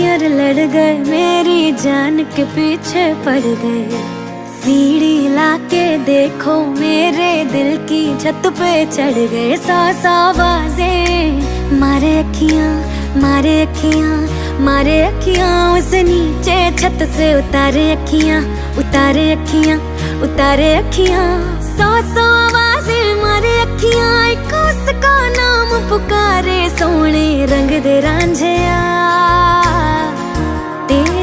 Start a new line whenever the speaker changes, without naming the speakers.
और लड़ गए, मेरी जान के पीछे पड़ गए। सीढ़ी लाके देखो मेरे दिल की छत पे चढ़ गए। सौ सौ बाजें मारे अखियां, मारे अखियां, मारे अखियां, उस नीचे छत से उतारे अखियां, उतारे अखियां, उतारे अखियां। सौ सौ आवाजें मारे अखियां, एक उसका नाम पुकारे। सोने रंग दे रांझिया तेरे